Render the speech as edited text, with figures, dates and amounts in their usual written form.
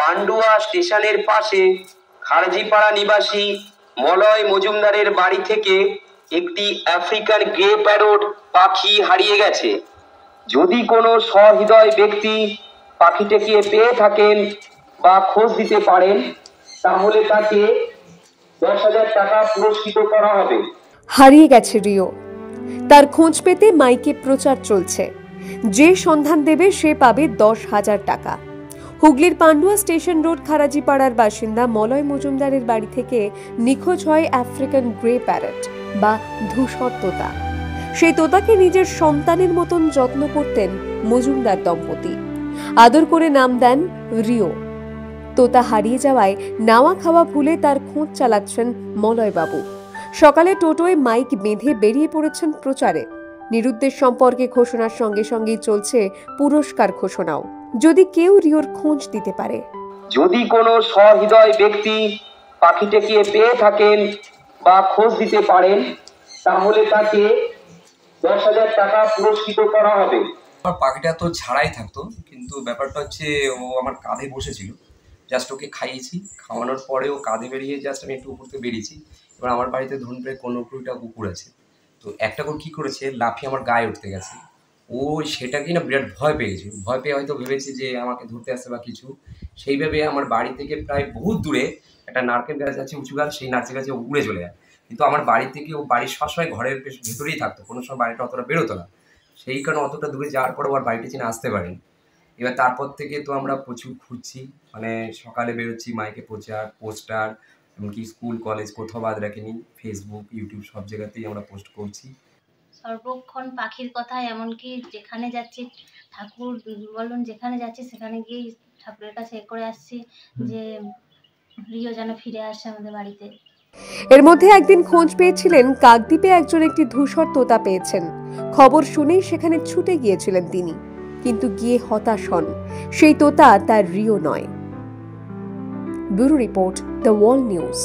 পান্ডুয়া স্টেশনের পাশে খারজিপাড়া নিবাসী মলয় মজুমদারের বাড়ি থেকে একটি আফ্রিকান গ্রে প্যারট পাখি হারিয়ে গেছে। যদি কোনো সহৃদয় ব্যক্তি পাখিটাকে পেয়ে থাকেন বা খোঁজ দিতে পারেন তাহলে তাকে 10,000 টাকা পুরস্কৃত করা হবে। হারিয়ে গেছে রিও, তার খোঁজ পেতে মাইকে প্রচার চলছে। যে সন্ধান দেবে সে পাবে 10,000 টাকা। হুগলির পান্ডুয়া স্টেশন রোড খারাজিপাড়ার বাসিন্দা মলয় মজুমদারের বাড়ি থেকে নিখোঁজ হয় আফ্রিকান গ্রে প্যারট বা ধূসর তোতা। সেই তোতাকে নিজের সন্তানের মতন যত্ন করতেন মজুমদার দম্পতি। আদর করে নাম দেন রিও। তোতা হারিয়ে যাওয়ায় নাওয়া খাওয়া ভুলে তার খোঁজ চালাচ্ছেন মলয়বাবু। সকালে টোটোয় মাইক বেঁধে বেরিয়ে পড়েছেন প্রচারে। নিরুদ্দেশ সম্পর্কে ঘোষণার সঙ্গে সঙ্গেই চলছে পুরস্কার ঘোষণাও, যদি কেউ রিওর খোঁজ দিতে পারে। যদি কোনো সহৃদয় ব্যক্তি পাখিটাকে পেয়ে থাকেন বা খোঁজ দিতে পারেন তাহলে তাকে 10,000 টাকা পুরস্কৃত করা হবে। আমার পাখিটা তো ছাড়াই থাকতো, কিন্তু ব্যাপারটা হচ্ছে ও আমার কাঁধে বসেছিল। জাস্ট ওকে খাইয়েছি, খাওয়ানোর পরে ও কাঁধে বেরিয়ে জাস্ট আমি একটু উপর থেকে বেরিয়েছি। এবার আমার বাড়িতে ধরুন প্রায় 15-20টা কুকুর আছে, তো একটা করে কী করেছে, লাফিয়ে আমার গায়ে উঠতে গেছে। ও সেটাকেই না বিরাট ভয় পেয়ে গেছে। ভয় পেয়ে হয়তো ভেবেছে যে আমাকে ধরতে আসছে বা কিছু। সেইভাবে আমার বাড়ি থেকে প্রায় বহুত দূরে একটা নারকেল গাছ আছে, উঁচু গাছ, সেই নারকেল গাছে উড়ে চলে যায়। কিন্তু আমার বাড়ি থেকে ও বাড়ির সবসময় ঘরের ভেতরেই থাকতো, কোনো সময় বাড়িটা অতটা বেরোতো না। সেই কারণে অতটা দূরে যাওয়ার পরে ওর বাড়িটা চিনে আসতে পারেনি। এবার তারপর থেকে তো আমরা প্রচুর খুঁজছি, মানে সকালে বেরোচ্ছি, মাইকে প্রচার, পোস্টার, এমনকি স্কুল কলেজ কোথাও বাদ রাখিনি, ফেসবুক ইউটিউব সব জায়গাতেই আমরা পোস্ট করছি। সর্বক্ষণ পাখির কথা, এমনকি যেখানে যাচ্ছি ঠাকুর বলুন, যেখানে যাচ্ছি সেখানে গিয়েই ঠাকুরের কাছে করে আসছি যে রিও যেন ফিরে আসে আমাদের বাড়িতে। এর মধ্যে একদিন খোঁজ পেয়েছিলেন কাকদ্বীপে একজন একটি ধূসর তোতা পেয়েছেন। খবর শুনেই সেখানে ছুটে গিয়েছিলেন তিনি, কিন্তু গিয়ে হতাশ হন। সেই তোতা তার রিও নয়। Bureau report, the wall news.